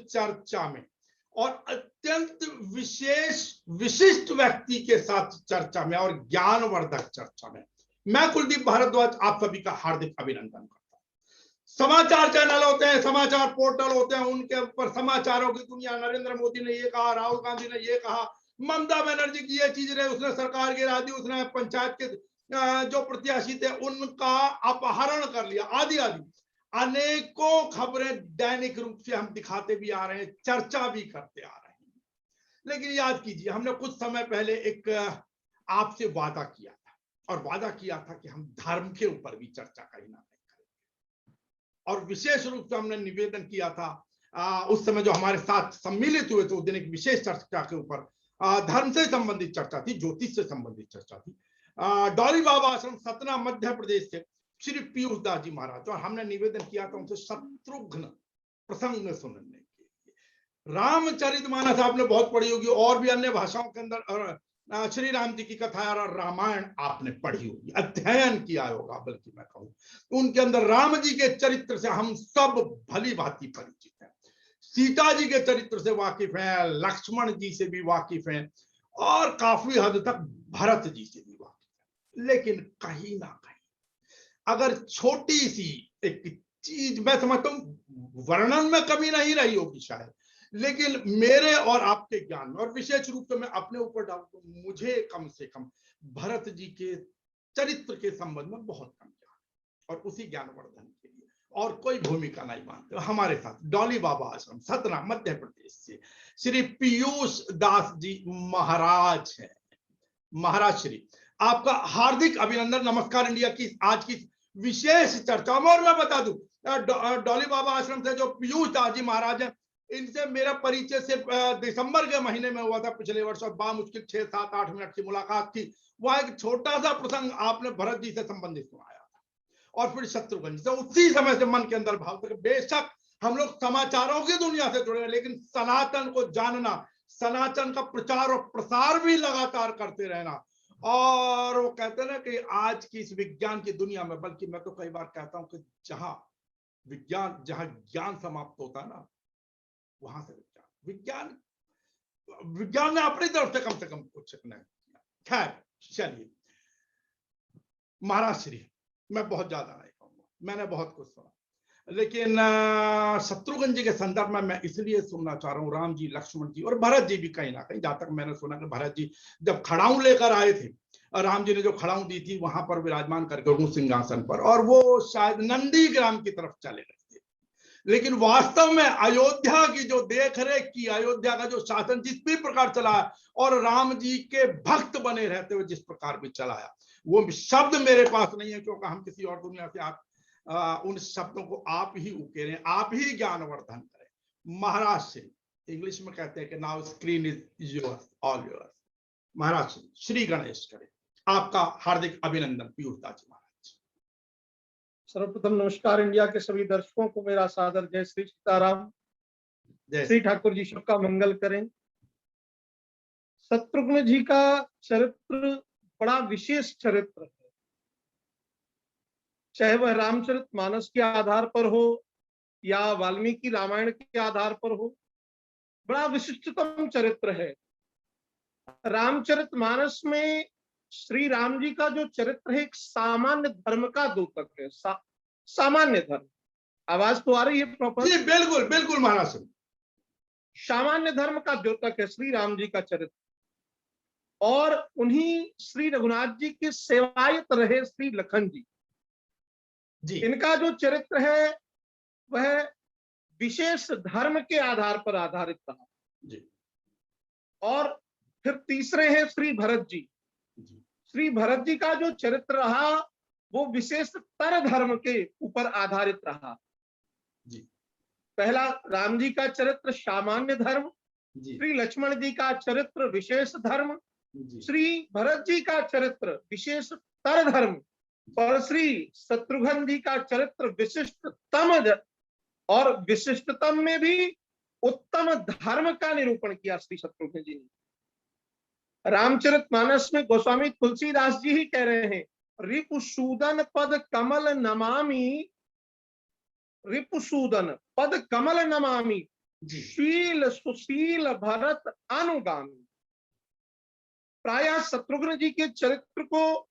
चर्चा में और अत्यंत विशेष विशिष्ट व्यक्ति के साथ चर्चा में और ज्ञानवर्धक चर्चा में मैं कुलदीप भारद्वाज आप सभी का हार्दिक अभिनंदन करता हूं। समाचार चैनल होते हैं, समाचार पोर्टल होते हैं, उनके ऊपर समाचारों की दुनिया, नरेंद्र मोदी ने ये कहा, राहुल गांधी ने ये कहा, ममता बनर्जी की ये चीज रहे, उसने सरकार गिरा दी, उसने पंचायत के जो प्रत्याशी थे उनका अपहरण कर लिया, आदि आदि अनेकों खबरें दैनिक रूप से हम दिखाते भी आ रहे हैं, चर्चा भी करते आ रहे हैं। लेकिन याद कीजिए, हमने कुछ समय पहले एक आपसे वादा किया था, और वादा किया था कि हम धर्म के ऊपर भी चर्चा कहीं ना कहीं करेंगे। और विशेष रूप से हमने निवेदन किया था, उस समय जो हमारे साथ सम्मिलित हुए थे उस दिन एक विशेष चर्चा के ऊपर धर्म से संबंधित चर्चा थी, ज्योतिष से संबंधित चर्चा थी। डॉली बाबा आश्रम सतना मध्य प्रदेश से श्री पीयूष दास जी महाराज, और हमने निवेदन किया था उनसे शत्रुघ्न प्रसंग में सुनने के लिए। रामचरितमानस आपने बहुत पढ़ी होगी, और भी अन्य भाषाओं के अंदर श्री राम जी की कथा और रामायण आपने पढ़ी होगी, अध्ययन किया होगा, बल्कि मैं कहूं उनके अंदर राम जी के चरित्र से हम सब भली भांति परिचित हैं, सीता जी के चरित्र से वाकिफ हैं, लक्ष्मण जी से भी वाकिफ हैं, और काफी हद तक भरत जी से भी वाकिफ हैं। लेकिन कहीं ना कहीं अगर छोटी सी एक चीज, मैं समझता हूं वर्णन में कमी नहीं रही होगी शायद, लेकिन मेरे और आपके ज्ञान में, और विशेष रूप से मैं अपने ऊपर डालूं, मुझे कम से कम भरत जी के चरित्र के संबंध में बहुत कम ज्ञान, और उसी ज्ञानवर्धन के लिए और कोई भूमिका नहीं मानते। हमारे साथ डॉली बाबा आश्रम सतना मध्य प्रदेश से श्री पीयूष दास जी महाराज हैं। महाराज श्री, आपका हार्दिक अभिनंदन। नमस्कार इंडिया की आज की विशेष चर्चा में। और मैं बता दूं, डॉली बाबा आश्रम से जो पीयूष दास जी महाराज हैं, इनसे मेरा परिचय से दिसंबर के महीने में हुआ था पिछले वर्ष, और बामुश्किल 6-7-8 मिनट की मुलाकात थी। वह एक छोटा सा प्रसंग आपने भरत जी से संबंधित सुनाया था, और फिर शत्रुघ्न से। उसी समय से मन के अंदर भाव था कि बेशक हम लोग समाचारों की दुनिया से जुड़े हैं, लेकिन सनातन को जानना, सनातन का प्रचार और प्रसार भी लगातार करते रहना। और वो कहते हैं ना कि आज की इस विज्ञान की दुनिया में, बल्कि मैं तो कई बार कहता हूं कि जहां ज्ञान समाप्त होता है ना, वहां से विज्ञान विज्ञान ने अपनी तरफ से कम कुछ नहीं किया। खैर चलिए, महाराज श्री, मैं बहुत ज्यादा नहीं कहूंगा, मैंने बहुत कुछ सुना, लेकिन शत्रुघ्न जी के संदर्भ में मैं इसलिए सुनना चाह रहा हूँ। राम जी, लक्ष्मण जी और भरत जी भी कहीं ना कहीं, जहां तक मैंने सुना कि भरत जी जब खड़ाऊं लेकर आए थे, राम जी ने जो खड़ाऊं दी थी वहां पर विराजमान करके उस सिंहासन पर, और वो शायद नंदी ग्राम की तरफ चले गए थे। लेकिन वास्तव में अयोध्या की जो देख रेख की, अयोध्या का जो शासन जिस भी प्रकार चलाया, और राम जी के भक्त बने रहते हुए जिस प्रकार भी चलाया, वो शब्द मेरे पास नहीं है, क्योंकि हम किसी और दुनिया से उन शब्दों को आप ही उकेरें, आप ही ज्ञानवर्धन करें। महाराज श्री, इंग्लिश में कहते हैं कि now screen is yours, all yours. महाराज श्री गणेश करें। आपका हार्दिक अभिनंदन पीयूष दास महाराज। सर्वप्रथम नमस्कार इंडिया के सभी दर्शकों को मेरा सादर जय श्री सीताराम। श्री ठाकुर जी सबका मंगल करें। शत्रुघ्न जी का चरित्र बड़ा विशेष चरित्र है, चाहे वह रामचरितमानस के आधार पर हो या वाल्मीकि रामायण के आधार पर हो, बड़ा विशिष्टतम चरित्र है। रामचरितमानस में श्री राम जी का जो चरित्र है, एक सामान्य धर्म का द्योतक है। सामान्य धर्म, आवाज तो आ रही है प्रॉपर? जी बिल्कुल बिल्कुल महाराज। सामान्य धर्म का द्योतक है श्री राम जी का चरित्र, और उन्हीं श्री रघुनाथ जी के सेवायत रहे श्री लखन जी। इनका जो चरित्र है वह विशेष धर्म के आधार पर आधारित रहा जी। और फिर तीसरे हैं श्री भरत जी। श्री भरत जी का जो चरित्र रहा वो विशेष तर धर्म के ऊपर आधारित रहा जी। पहला राम जी का चरित्र सामान्य धर्म, श्री लक्ष्मण जी का चरित्र विशेष धर्म, श्री भरत जी का चरित्र विशेष तर धर्म, और श्री शत्रुघ्न जी का चरित्र विशिष्टतम, और विशिष्टतम में भी उत्तम धर्म का निरूपण किया श्री शत्रुघ्न जी ने। रामचरितमानस में गोस्वामी तुलसीदास जी ही कह रहे हैं, रिपुसूदन पद कमल नमामि, रिपुसूदन पद कमल नमामि शील सुशील भरत अनुगामी। प्रायः शत्रुघ्न जी के चरित्र को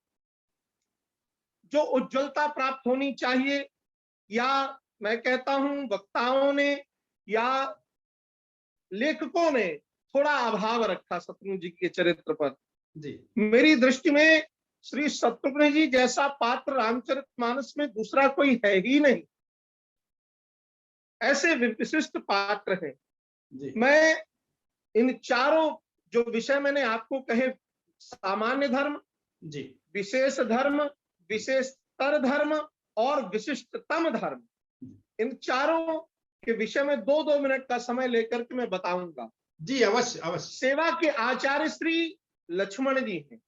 जो उज्ज्वलता प्राप्त होनी चाहिए, या मैं कहता हूं वक्ताओं ने या लेखकों ने थोड़ा अभाव रखा शत्रुघ्न जी के चरित्र पर। मेरी दृष्टि में श्री शत्रुघ्न जी जैसा पात्र रामचरितमानस में दूसरा कोई है ही नहीं। ऐसे विशिष्ट पात्र हैं। मैं इन चारों जो विषय मैंने आपको कहे, सामान्य धर्म, विशेष धर्म, विशेषतर धर्म और विशिष्टतम धर्म, इन चारों के विषय में 2-2 मिनट का समय लेकर के मैं बताऊंगा। जी अवश्य अवश्य। सेवा के आचार्य श्री लक्ष्मण जी हैं।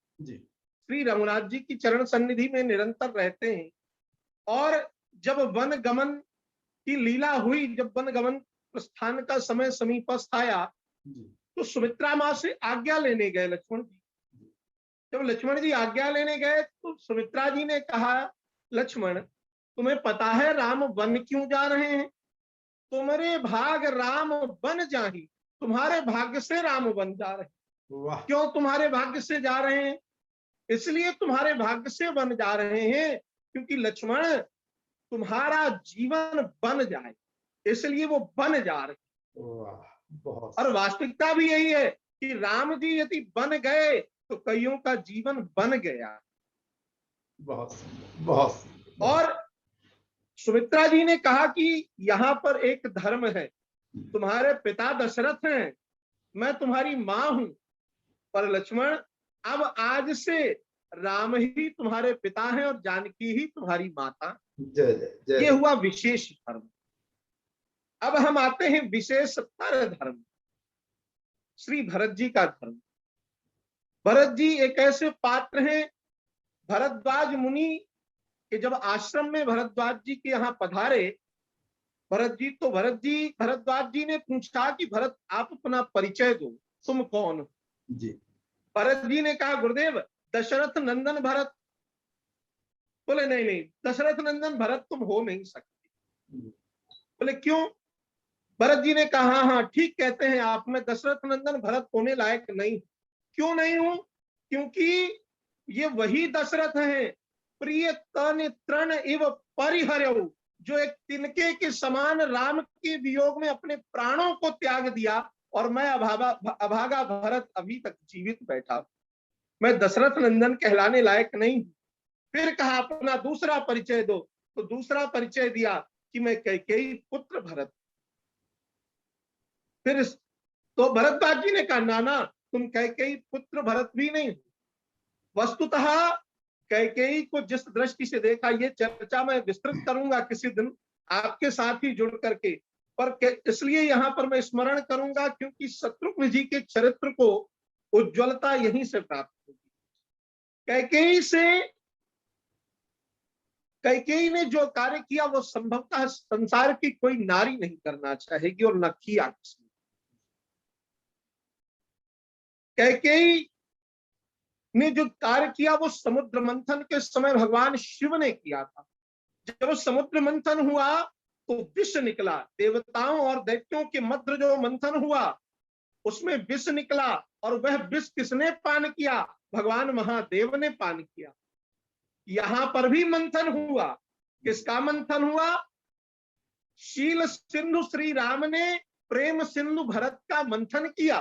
श्री रघुनाथ जी की चरण सन्निधि में निरंतर रहते हैं। और जब वन गमन की लीला हुई, जब वन गमन प्रस्थान का समय समीपस्थ आया, तो सुमित्रा माँ से आज्ञा लेने गए लक्ष्मण जी। जब लक्ष्मण जी आज्ञा लेने गए तो सुमित्रा जी ने कहा, लक्ष्मण तुम्हें पता है राम वन क्यों जा रहे हैं? तुम्हारे भाग राम बन जाही, तुम्हारे भाग्य से राम बन जा रहे हैं। क्यों तुम्हारे भाग्य से जा रहे हैं? इसलिए तुम्हारे भाग्य से बन जा रहे हैं क्योंकि लक्ष्मण तुम्हारा जीवन बन जाए, इसलिए वो बन जा रहे हैं। और वास्तविकता भी यही है कि राम जी यदि बन गए तो कईयों का जीवन बन गया। बहुत। और सुमित्रा जी ने कहा कि यहाँ पर एक धर्म है, तुम्हारे पिता दशरथ हैं, मैं तुम्हारी माँ हूं, पर लक्ष्मण अब आज से राम ही तुम्हारे पिता हैं और जानकी ही तुम्हारी माता। ये हुआ विशेष धर्म। अब हम आते हैं विशेषतर धर्म, श्री भरत जी का धर्म। भरत जी एक ऐसे पात्र हैं, भरद्वाज मुनि कि जब आश्रम में भरद्वाज जी के यहाँ पधारे भरद्वाज जी ने पूछा कि भरत आप अपना परिचय दो, तुम कौन हो? भरत जी ने कहा, गुरुदेव दशरथ नंदन भरत। बोले नहीं, दशरथ नंदन भरत तुम हो नहीं सकते। बोले क्यों? भरत जी ने कहा, हाँ ठीक कहते हैं आप, मैं दशरथ नंदन भरत होने लायक नहीं। क्यों नहीं हूं? क्योंकि ये वही दशरथ हैं, प्रिय तन तृण इव परिहर्यौ, जो एक तिनके के समान राम के वियोग में अपने प्राणों को त्याग दिया, और मैं अभागा भरत अभी तक जीवित बैठा, मैं दशरथ नंदन कहलाने लायक नहीं। फिर कहा अपना दूसरा परिचय दो, तो दूसरा परिचय दिया कि मैं कैकेयी पुत्र भरत। फिर तो भरद्वाज जी ने कहा, नाना तुम कैकेयी पुत्र भरत भी नहीं। वस्तुतः कैकेयी को जिस दृष्टि से देखा, ये चर्चा मैं विस्तृत करूंगा किसी दिन आपके साथ ही जुड़ करके, पर इसलिए यहां पर मैं स्मरण करूंगा क्योंकि शत्रुघ्न जी के चरित्र को उज्ज्वलता यहीं से प्राप्त होगी। कैकेयी ने जो कार्य किया वो संभवतः संसार की कोई नारी नहीं करना चाहेगी और न किया किसने। कैकेयी ने जो कार्य किया वो समुद्र मंथन के समय भगवान शिव ने किया था। जब समुद्र मंथन हुआ तो विष निकला, देवताओं और दैत्यों के मध्य जो मंथन हुआ उसमें विष निकला, और वह विष किसने पान किया? भगवान महादेव ने पान किया। यहां पर भी मंथन हुआ। किसका मंथन हुआ? शील सिंधु श्री राम ने प्रेम सिंधु भरत का मंथन किया,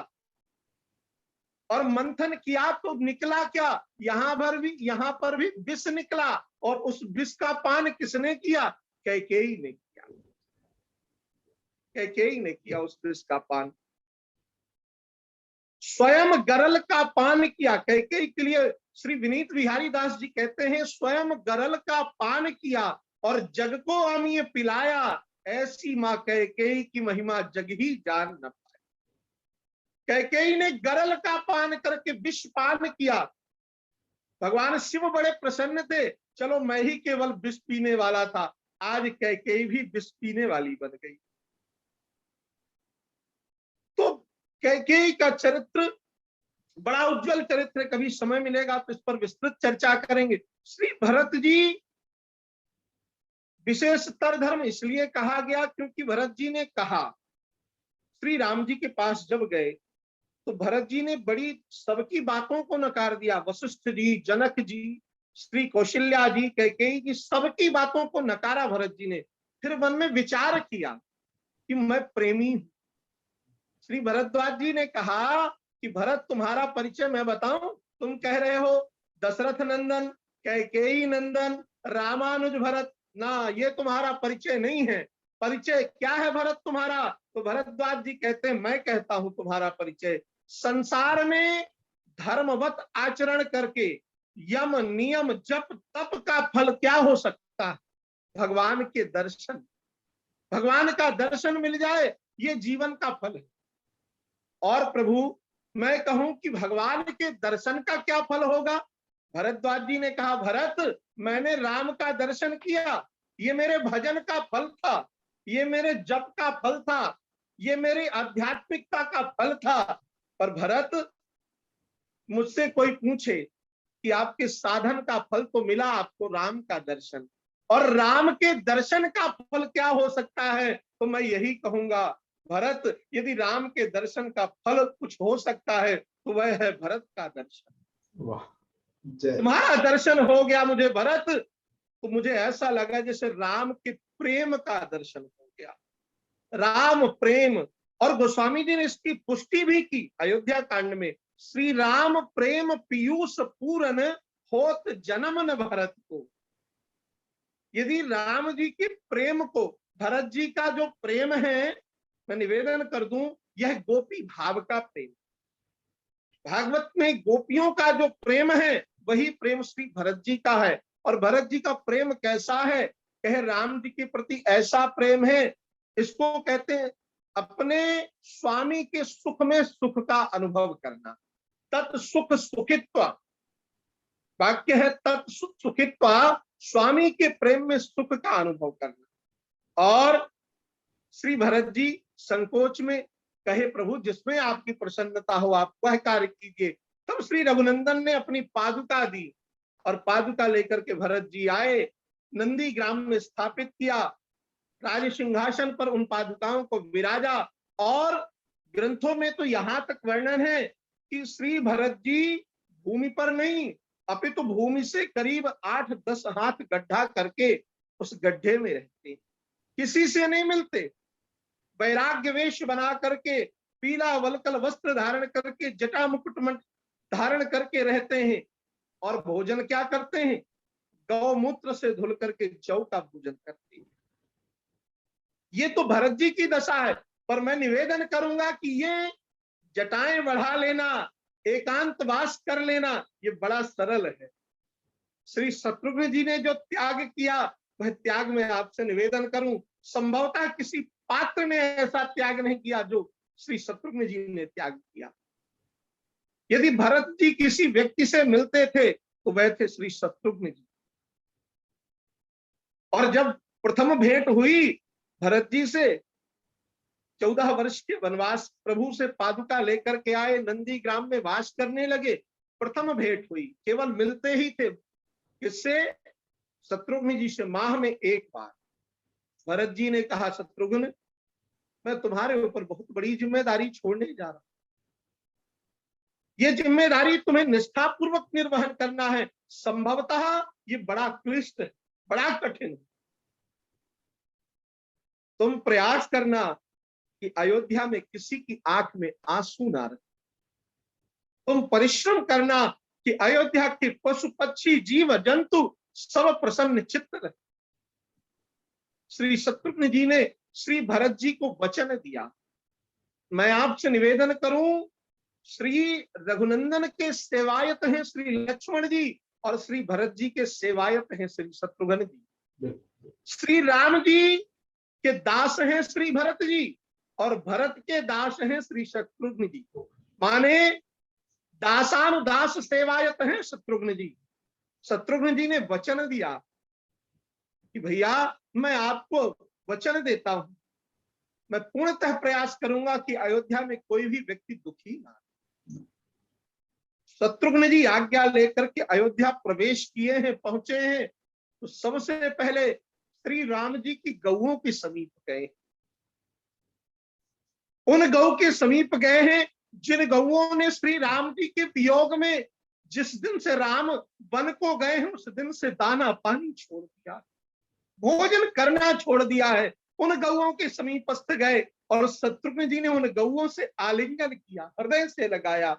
और मंथन किया तो निकला क्या? यहां पर भी विष निकला, और उस विष का पान किसने किया? कैकेयी ने किया। कैकेयी ने किया उस विष का पान, स्वयं गरल का पान किया। कैकेयी के लिए श्री विनीत बिहारी दास जी कहते हैं, स्वयं गरल का पान किया और जग को अमीय पिलाया, ऐसी मां कैकेयी की महिमा जग ही जान न पाए। कैकेयी ने गरल का पान करके विष पान किया। भगवान शिव बड़े प्रसन्न थे, चलो मैं ही केवल विष पीने वाला था, आज कैकेयी भी विष पीने वाली बन गई। तो कैकेयी का चरित्र बड़ा उज्जवल चरित्र, कभी समय मिलेगा तो इस पर विस्तृत चर्चा करेंगे। श्री भरत जी विशेषतर धर्म इसलिए कहा गया क्योंकि भरत जी ने कहा, श्री राम जी के पास जब गए तो भरत जी ने बड़ी सबकी बातों को नकार दिया। वशिष्ठ जी, जनक जी, श्री कौशल्या जी, कैकेयी जी, सबकी बातों को नकारा भरत जी ने। फिर मन में विचार किया कि मैं प्रेमी हूं। श्री भरद्वाज जी ने कहा कि भरत, तुम्हारा परिचय मैं बताऊं? तुम कह रहे हो दशरथ नंदन, कैकेयी नंदन, रामानुज भरत, ना, ये तुम्हारा परिचय नहीं है। परिचय क्या है भरत तुम्हारा? तो भरद्वाज जी कहते हैं, मैं कहता हूं तुम्हारा परिचय, संसार में धर्मवत आचरण करके यम नियम जप तप का फल क्या हो सकता है? भगवान के दर्शन, भगवान का दर्शन मिल जाए, ये जीवन का फल है। और प्रभु, मैं कहूं कि भगवान के दर्शन का क्या फल होगा? भरद्वाज जी ने कहा, भरत, मैंने राम का दर्शन किया, ये मेरे भजन का फल था, ये मेरे जप का फल था, ये मेरी आध्यात्मिकता का फल था। पर भरत, मुझसे कोई पूछे कि आपके साधन का फल तो मिला आपको राम का दर्शन, और राम के दर्शन का फल क्या हो सकता है? तो मैं यही कहूंगा, भरत, यदि राम के दर्शन का फल कुछ हो सकता है तो वह है भरत का दर्शन। वाह, जय। तुम्हारा दर्शन हो गया मुझे भरत, तो मुझे ऐसा लगा जैसे राम के प्रेम का दर्शन हो गया। राम प्रेम, और गोस्वामी जी ने इसकी पुष्टि भी की अयोध्या कांड में, श्री राम प्रेम पीयूष पूरन होत जन्म न भरत को। यदि राम जी के प्रेम को, भरत जी का जो प्रेम है, मैं निवेदन कर दूं, यह गोपी भाव का प्रेम। भागवत में गोपियों का जो प्रेम है वही प्रेम श्री भरत जी का है। और भरत जी का प्रेम कैसा है? कहे राम जी के प्रति ऐसा प्रेम है, इसको कहते हैं अपने स्वामी के सुख में सुख का अनुभव करना। तत्सुख सुखित्व वाक्य है, तत्सुख सुखित्व, स्वामी के प्रेम में सुख का अनुभव करना। और श्री भरत जी संकोच में कहे, प्रभु, जिसमें आपकी प्रसन्नता हो आप वह कार्य कीजिए। तब श्री रघुनंदन ने अपनी पादुका दी, और पादुका लेकर के भरत जी आए, नंदी ग्राम में स्थापित किया, राज सिंहासन पर उन पादुकाओं को विराजा। और ग्रंथों में तो यहां तक वर्णन है कि श्री भरत जी भूमि पर नहीं, अपितु भूमि से करीब 8-10 हाथ गड्ढा करके उस गड्ढे में रहते, किसी से नहीं मिलते, वैराग्य वेश बना करके, पीला वलकल वस्त्र धारण करके, जटा मुकुट धारण करके रहते हैं। और भोजन क्या करते हैं? गौमूत्र से धुल करके जौ का भोजन करते हैं। ये तो भरत जी की दशा है। पर मैं निवेदन करूंगा कि ये जटाएं बढ़ा लेना, एकांतवास कर लेना, ये बड़ा सरल है। श्री शत्रुघ्न जी ने जो त्याग किया, वह त्याग में आपसे निवेदन करूं, संभवतः किसी पात्र ने ऐसा त्याग नहीं किया जो श्री शत्रुघ्न जी ने त्याग किया। यदि भरत जी किसी व्यक्ति से मिलते थे तो वह थे श्री शत्रुघ्न जी। और जब प्रथम भेंट हुई भरत जी से, 14 वर्ष के वनवास, प्रभु से पादुका लेकर के आए, नंदी ग्राम में वास करने लगे, प्रथम भेंट हुई, केवल मिलते ही थे। किससे? शत्रुघ्न जी से माह में एक बार। भरत जी ने कहा, शत्रुघ्न, मैं तुम्हारे ऊपर बहुत बड़ी जिम्मेदारी छोड़ने जा रहा हूं, ये जिम्मेदारी तुम्हें निष्ठापूर्वक निर्वहन करना है। संभवतः ये बड़ा क्लिष्ट है, बड़ा कठिन है। तुम प्रयास करना कि अयोध्या में किसी की आंख में आंसू ना रहे। तुम परिश्रम करना कि अयोध्या के पशु पक्षी जीव जंतु सब प्रसन्न चित्त रहे। श्री शत्रुघ्न जी ने श्री भरत जी को वचन दिया। मैं आपसे निवेदन करूं, श्री रघुनंदन के सेवायत हैं श्री लक्ष्मण जी, और श्री भरत जी के सेवायत हैं श्री शत्रुघ्न जी। श्री राम जी के दास हैं श्री भरत जी, और भरत के दास हैं श्री शत्रुघ्न जी। माने दासानुदास सेवायत हैं शत्रुघ्न जी। शत्रुघ्न जी ने वचन दिया कि भैया, मैं आपको वचन देता हूं, मैं पूर्णतः प्रयास करूंगा कि अयोध्या में कोई भी व्यक्ति दुखी ना। शत्रुघ्न जी आज्ञा लेकर के अयोध्या प्रवेश किए हैं, पहुंचे हैं, तो सबसे पहले श्री राम जी की गौओं के समीप गए। उन गौ के समीप गए हैं जिन गौओं ने श्री राम जी के वियोग में जिस दिन से राम वन को गए हैं उस दिन से दाना पानी छोड़ दिया, भोजन करना छोड़ दिया है। उन गौओं के समीपस्थ गए और शत्रुघ्न जी ने उन गौओं से आलिंगन किया, हृदय से लगाया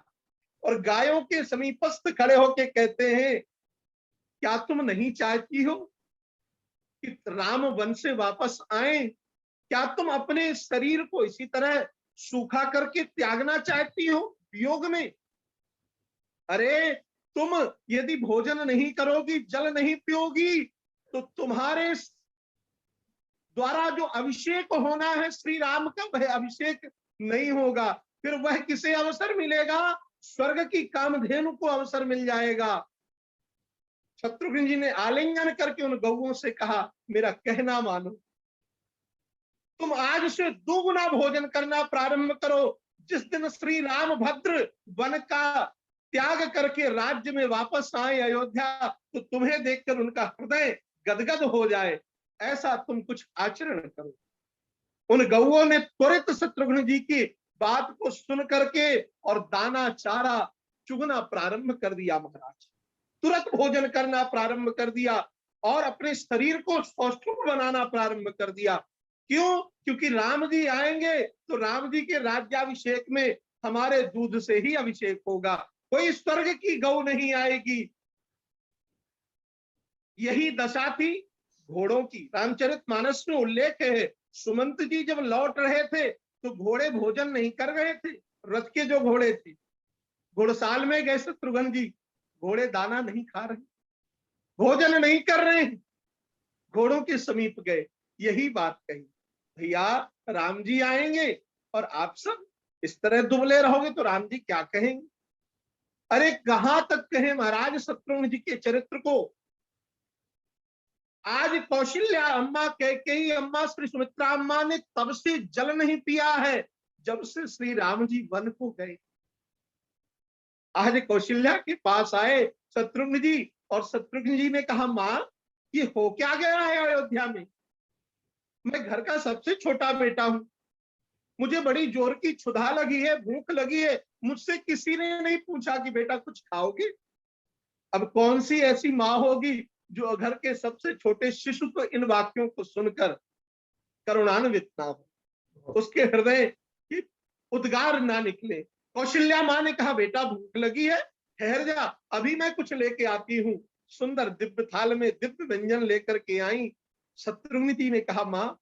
और गायों के समीपस्थ खड़े होके कहते हैं, क्या तुम नहीं चाहती हो कि राम वन से वापस आए? क्या तुम अपने शरीर को इसी तरह सूखा करके त्यागना चाहती हो वियोग में? अरे तुम यदि भोजन नहीं करोगी, जल नहीं पियोगी, तो तुम्हारे द्वारा जो अभिषेक होना है श्री राम का, वह अभिषेक नहीं होगा। फिर वह किसे अवसर मिलेगा? स्वर्ग की कामधेनु को अवसर मिल जाएगा। शत्रुघ्न जी ने आलिंगन करके उन गौओं से कहा, मेरा कहना मानो, तुम आज से 2 गुना भोजन करना प्रारंभ करो। जिस दिन श्री राम भद्र वन का त्याग करके राज्य में वापस आए अयोध्या, तो तुम्हें देखकर उनका हृदय गदगद हो जाए, ऐसा तुम कुछ आचरण करो। उन गौओं ने त्वरित शत्रुघ्न जी की बात को सुन करके और दाना चारा चुगना प्रारंभ कर दिया। महाराज तुरंत भोजन करना प्रारंभ कर दिया और अपने शरीर को सौष्ठव बनाना प्रारंभ कर दिया। क्यों? क्योंकि राम जी आएंगे तो राम जी के राज्याभिषेक में हमारे दूध से ही अभिषेक होगा, कोई स्वर्ग की गौ नहीं आएगी। यही दशा थी घोड़ों की। रामचरितमानस में उल्लेख है, सुमंत जी जब लौट रहे थे तो घोड़े भोजन नहीं कर रहे थे। रथ के जो घोड़े थे, घोड़साल में गए शत्रुघ्न जी, घोड़े दाना नहीं खा रहे, भोजन नहीं कर रहे हैं। घोड़ों के समीप गए, यही बात कही, भैया राम जी आएंगे और आप सब इस तरह दुबले रहोगे तो राम जी क्या कहेंगे? अरे कहां तक कहें महाराज शत्रुघ्न जी के चरित्र को। आज कौशल्या अम्मा, कैकेयी अम्मा, श्री सुमित्रा अम्मा ने तब से जल नहीं पिया है जब से श्री राम जी वन को गए। आज कौशल्या के पास आए शत्रुघ्न जी और शत्रुघ्न जी ने कहा, मां ये हो क्या गया है अयोध्या में? मैं घर का सबसे छोटा बेटा हूं, मुझे बड़ी जोर की क्षुधा लगी है, भूख लगी है, मुझसे किसी ने नहीं पूछा कि बेटा कुछ खाओगे? अब कौन सी ऐसी माँ होगी जो घर के सबसे छोटे शिशु को इन वाक्यों को सुनकर करुणान्वित ना हो, उसके हृदय की उद्गार ना निकले। कौशल्या माँ ने कहा, बेटा भूख लगी है, ठहर जा, अभी मैं कुछ लेके आती हूँ। सुंदर दिव्य थाल में दिव्य व्यंजन लेकर के आई। शत्रुघ्न जी ने कहा, माँ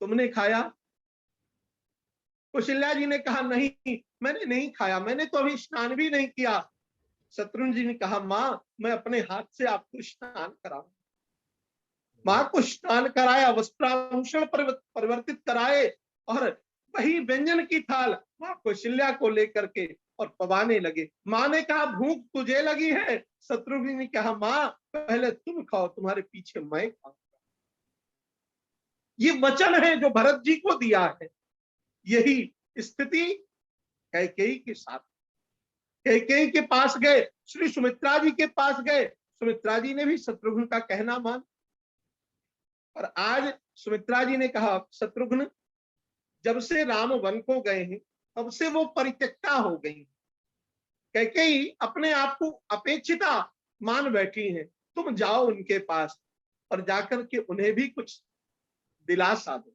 तुमने खाया? कौशल्या जी ने कहा, नहीं मैंने नहीं खाया, मैंने तो अभी स्नान भी नहीं किया। शत्रुघ्न जी ने कहा, माँ मैं अपने हाथ से आपको स्नान कराऊं। माँ को स्नान कराया, वस्त्राभूषण परिवर्तित कराए और वही व्यंजन की थाल माँ कौशल्या को लेकर के और पवाने लगे। माँ ने कहा, भूख तुझे लगी है? शत्रुघ्न ने कहा, माँ पहले तुम खाओ, तुम्हारे पीछे मैं खाऊंगा। ये वचन है जो भरत जी को दिया है। यही स्थिति कैकेयी के साथ। कैकेयी के पास गए, श्री सुमित्रा जी के पास गए, सुमित्रा जी ने भी शत्रुघ्न का कहना मान। और आज सुमित्रा जी ने कहा, शत्रुघ्न जब से राम वन को गए हैं तब से वो परित्यक्ता हो गई। कैकेयी अपने आप को अपेक्षिता मान बैठी हैं, तुम जाओ उनके पास और जाकर के उन्हें भी कुछ दिलासा दो।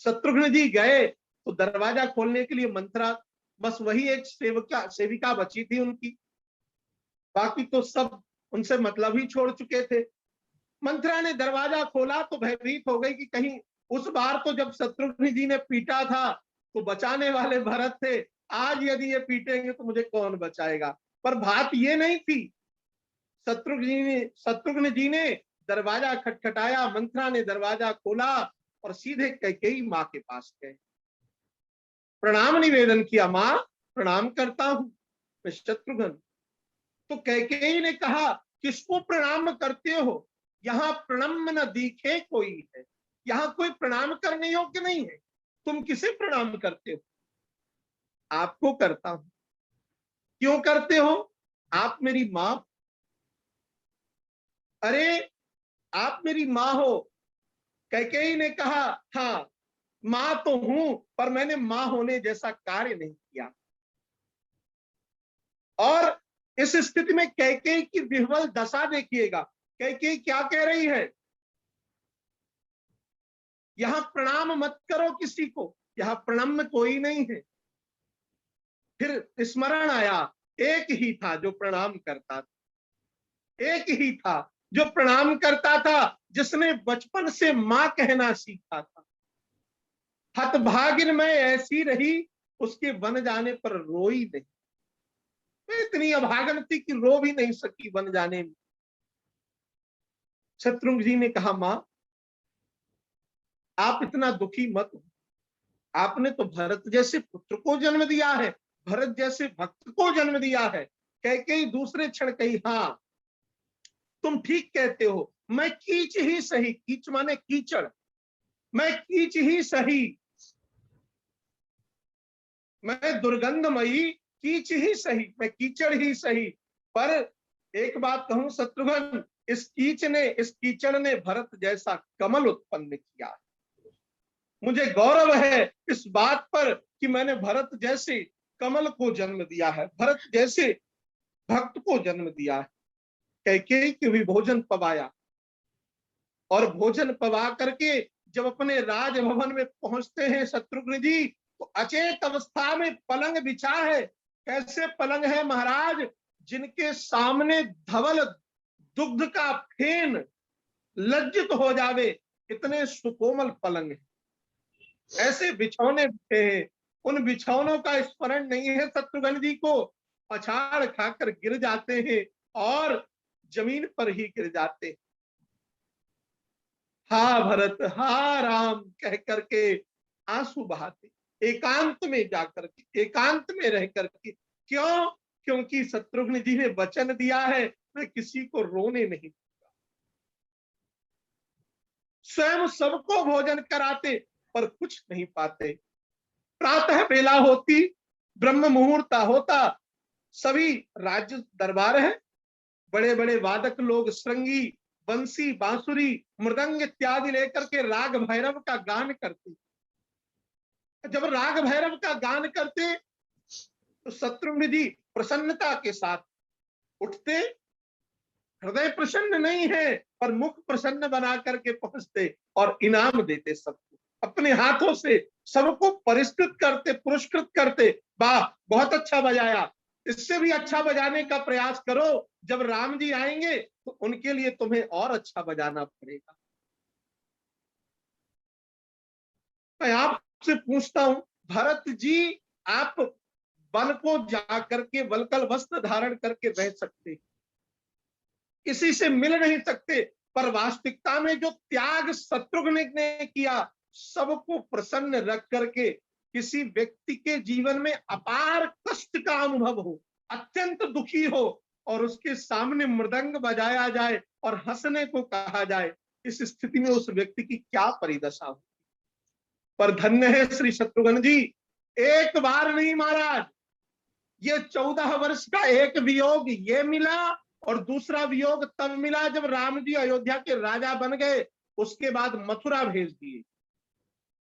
शत्रुघ्न जी गए तो दरवाजा खोलने के लिए मंत्रा, बस वही एक सेविका बची थी उनकी, बाकी तो सब उनसे मतलब ही छोड़ चुके थे। मंत्रा ने दरवाजा खोला तो भयभीत हो गई कि कहीं उस बार तो जब शत्रुघ्न जी ने पीटा था तो बचाने वाले भरत थे, आज यदि ये पीटेंगे तो मुझे कौन बचाएगा। पर बात ये नहीं थी। शत्रुघ्न जी ने दरवाजा खटखटाया, मंत्रा ने दरवाजा खोला और सीधे कैकेयी माँ के पास गए, प्रणाम निवेदन किया, माँ प्रणाम करता हूं मैं शत्रुघ्न। तो कैकेयी ने कहा, किसको प्रणाम करते हो? यहाँ प्रणम्य न दिखे कोई है, यहाँ कोई प्रणाम करने योग्य नहीं है, तुम किसे प्रणाम करते हो? आपको करता हूं। क्यों करते हो? आप मेरी मां। अरे आप मेरी मां हो? कैकेयी ने कहा, हाँ मां तो हूं, पर मैंने मां होने जैसा कार्य नहीं किया। और इस स्थिति में कैकेयी की विह्वल दशा देखिएगा। कैकेयी क्या कह रही है, यहां प्रणाम मत करो किसी को, यहां प्रणाम कोई नहीं है। फिर स्मरण आया, एक ही था जो प्रणाम करता था, एक ही था जो प्रणाम करता था, जिसने बचपन से मां कहना सीखा था। हतभागिन मैं ऐसी रही, उसके बन जाने पर रोई नहीं। मैं इतनी अभागन थी कि रो भी नहीं सकी बन जाने में। शत्रुघ्न जी ने कहा, मां आप इतना दुखी मत हो, आपने तो भरत जैसे पुत्र को जन्म दिया है, भरत जैसे भक्त को जन्म दिया है। कैकेयी दूसरे क्षण कही, हाँ तुम ठीक कहते हो, मैं कीच ही सही, कीच माने कीचड़, मैं कीच ही सही, मैं दुर्गंधमयी कीच ही सही, मैं कीचड़ ही सही। पर एक बात कहूं शत्रुघ्न, इस कीचड़ ने भरत जैसा कमल उत्पन्न किया। मुझे गौरव है इस बात पर कि मैंने भरत जैसे कमल को जन्म दिया है, भरत जैसे भक्त को जन्म दिया है। कैकेयी के भी भोजन पवाया, और भोजन पवा करके जब अपने राजभवन में पहुंचते हैं शत्रुघ्न जी, तो अचेत अवस्था में पलंग बिछा है। कैसे पलंग है महाराज, जिनके सामने धवल दुग्ध का फेन लज्जित हो जावे, इतने सुकोमल पलंग है। ऐसे बिछौने बिछे हैं, उन बिछौनों का स्मरण नहीं है शत्रुघ्न जी को, पछाड़ खाकर गिर जाते हैं और जमीन पर ही गिर जाते हैं। हा भरत हा राम कह करके आंसू बहाते, एकांत में जाकर के, एकांत में रह करके। क्यों? क्योंकि शत्रुघ्न जी ने वचन दिया है, मैं किसी को रोने नहीं दूंगा। स्वयं सबको भोजन कराते पर कुछ नहीं पाते। प्रातः बेला होती, ब्रह्म मुहूर्त होता, सभी राज्य दरबार है, बड़े बड़े वादक लोग श्रृंगी, बंसी, बांसुरी, मृदंग इत्यादि लेकर के राग भैरव का गान करते। जब राग भैरव का गान करते तो शत्रुघ्न जी प्रसन्नता के साथ उठते, हृदय प्रसन्न नहीं है पर मुख प्रसन्न बना करके पहुंचते और इनाम देते सबको, अपने हाथों से सबको परिष्कृत करते, पुरस्कृत करते। वाह बहुत अच्छा बजाया, इससे भी अच्छा बजाने का प्रयास करो, जब राम जी आएंगे तो उनके लिए तुम्हें और अच्छा बजाना पड़ेगा। मैं आपसे पूछता हूं, भरत जी आप वन को जाकर के वलकल वस्त्र धारण करके रह सकते, किसी से मिल नहीं सकते, पर वास्तविकता में जो त्याग शत्रुघ्न ने किया, सबको प्रसन्न रख करके, किसी व्यक्ति के जीवन में अपार कष्ट का अनुभव हो, अत्यंत दुखी हो, और उसके सामने मृदंग बजाया जाए और हंसने को कहा जाए, इस स्थिति में उस व्यक्ति की क्या परिदशा हो। पर धन्य है श्री शत्रुघ्न जी, एक बार नहीं महाराज, ये 14 वर्ष का एक वियोग ये मिला, और दूसरा वियोग तब मिला जब राम जी अयोध्या के राजा बन गए, उसके बाद मथुरा भेज दिए,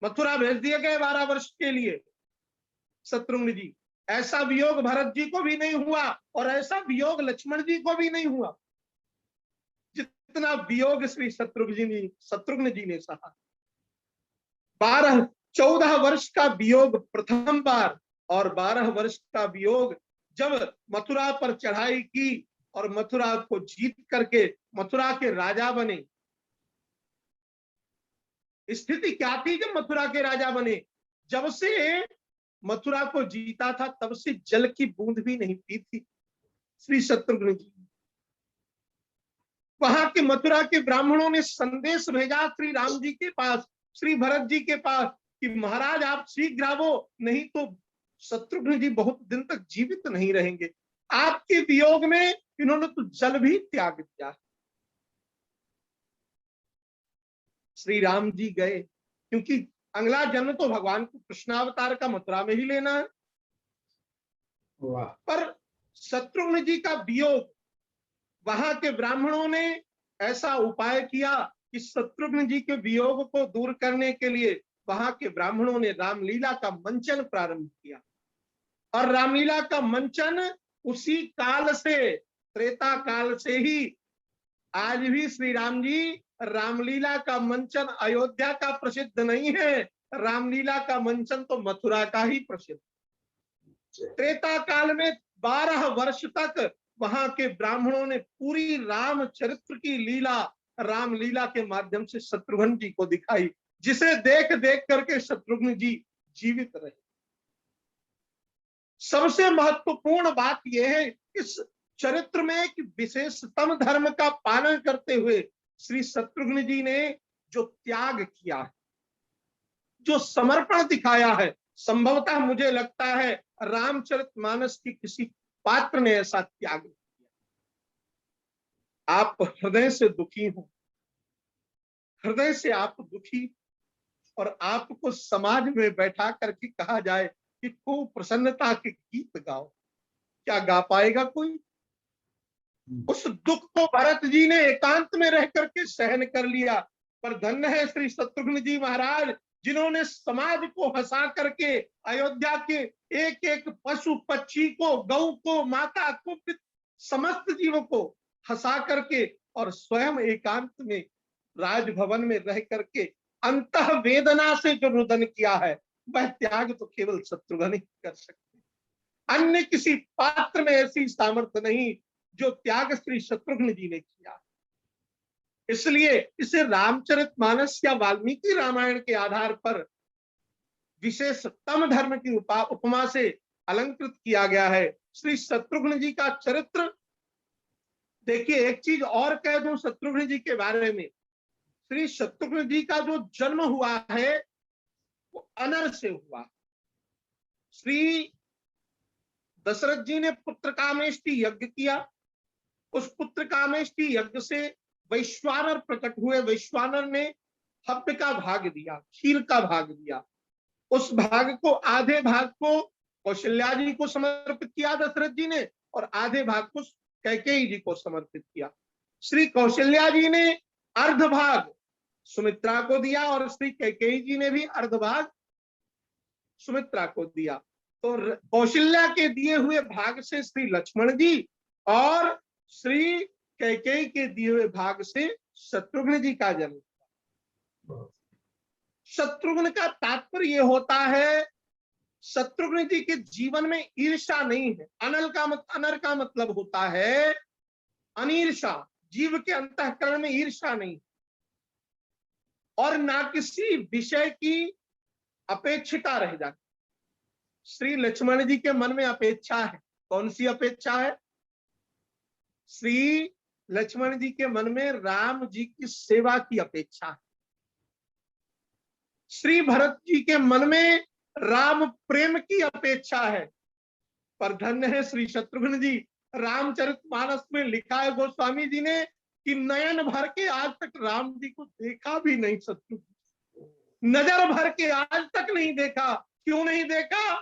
मथुरा भेज दिए गए 12 वर्ष के लिए शत्रुघ्न जी। ऐसा वियोग भरत जी को भी नहीं हुआ, और ऐसा वियोग लक्ष्मण जी को भी नहीं हुआ, जितना वियोग श्री शत्रुघ्न जी ने सहा। 14 वर्ष का वियोग प्रथम बार, और 12 वर्ष का वियोग जब मथुरा पर चढ़ाई की और मथुरा को जीत करके मथुरा के राजा बने। स्थिति क्या थी जब मथुरा के राजा बने? जब से मथुरा को जीता था तब से जल की बूंद भी नहीं पी थी श्री शत्रुघ्न जी। वहां के मथुरा के ब्राह्मणों ने संदेश भेजा श्री राम जी के पास, श्री भरत जी के पास, कि महाराज आप शीघ्र आवो, नहीं तो शत्रुघ्न जी बहुत दिन तक जीवित नहीं रहेंगे। आपके वियोग में इन्होंने तो जल भी त्याग दिया। श्री राम जी गए, क्योंकि अगला जन्म तो भगवान को कृष्णावतार का मथुरा में ही लेना है। पर शत्रुघ्न जी का वियोग, वहां के ब्राह्मणों ने ऐसा उपाय किया कि शत्रुघ्न जी के वियोग को दूर करने के लिए वहां के ब्राह्मणों ने रामलीला का मंचन प्रारंभ किया। और रामलीला का मंचन उसी काल से, त्रेता काल से ही आज भी श्री राम जी, रामलीला का मंचन अयोध्या का प्रसिद्ध नहीं है, रामलीला का मंचन तो मथुरा का ही प्रसिद्ध। त्रेता काल में 12 वर्ष तक वहां के ब्राह्मणों ने पूरी राम चरित्र की लीला रामलीला के माध्यम से शत्रुघ्न जी को दिखाई, जिसे देख देख करके शत्रुघ्न जी जीवित रहे। सबसे महत्वपूर्ण बात यह है, इस चरित्र में एक विशेषतम धर्म का पालन करते हुए श्री शत्रुघ्न जी ने जो त्याग किया है, जो समर्पण दिखाया है, संभवतः मुझे लगता है रामचरितमानस की किसी पात्र ने ऐसा त्याग किया। आप हृदय से दुखी हो, हृदय से आप दुखी, और आपको समाज में बैठा करके कहा जाए कि खूब प्रसन्नता के गीत गाओ, क्या गा पाएगा कोई? उस दुख को भरत जी ने एकांत में रह करके सहन कर लिया। पर धन्य है श्री शत्रुघ्न जी महाराज, जिन्होंने समाज को हंसा करके अयोध्या के एक एक पशु पक्षी को, गौ को, माता को, समस्त जीवों को हंसा करके और स्वयं एकांत में राजभवन में रह करके अंतः वेदना से जो रुदन किया है, वह त्याग तो केवल शत्रुघ्न ही कर सकते। अन्य किसी पात्र में ऐसी सामर्थ्य नहीं जो त्याग श्री शत्रुघ्न जी ने किया। इसलिए इसे रामचरितमानस या वाल्मीकि रामायण के आधार पर विशेषतम धर्म की उपमा से अलंकृत किया गया है। श्री शत्रुघ्न जी का चरित्र देखिए, एक चीज और कह दूं शत्रुघ्न जी के बारे में, श्री शत्रुघ्न जी का जो जन्म हुआ है वो अनर से हुआ। श्री दशरथ जी ने पुत्र कामेष्टि यज्ञ किया, उस पुत्र कामेष्टि यज्ञ से वैश्वानर प्रकट हुए। वैश्वानर ने हव्य का भाग दिया, खीर का भाग दिया। उस भाग को, आधे भाग को कौशल्या जी को समर्पित किया दशरथ जी ने, और आधे भाग को कैकेयी जी को समर्पित किया। श्री कौशल्या जी ने अर्ध भाग सुमित्रा को दिया, और श्री कैकेयी जी ने भी अर्ध भाग सुमित्रा को दिया। तो कौशल्या के दिए हुए भाग से श्री लक्ष्मण जी और श्री कैकेयी के दिए हुए भाग से शत्रुघ्न जी का जन्म हुआ। शत्रुघ्न का तात्पर्य यह होता है, शत्रुघ्न जी के जीवन में ईर्ष्या नहीं है। अनर का मतलब होता है अनीर्षा, जीव के अंतःकरण में ईर्ष्या नहीं, और ना किसी विषय की अपेक्षिता रह जाती। श्री लक्ष्मण जी के मन में अपेक्षा है। कौन सी अपेक्षा है? श्री लक्ष्मण जी के मन में राम जी की सेवा की अपेक्षा है। श्री भरत जी के मन में राम प्रेम की अपेक्षा है। पर धन्य है श्री शत्रुघ्न जी, रामचरितमानस में लिखा है गोस्वामी जी ने कि नयन भर के आज तक राम जी को देखा भी नहीं शत्रुघ्न, नजर भर के आज तक नहीं देखा। क्यों नहीं देखा?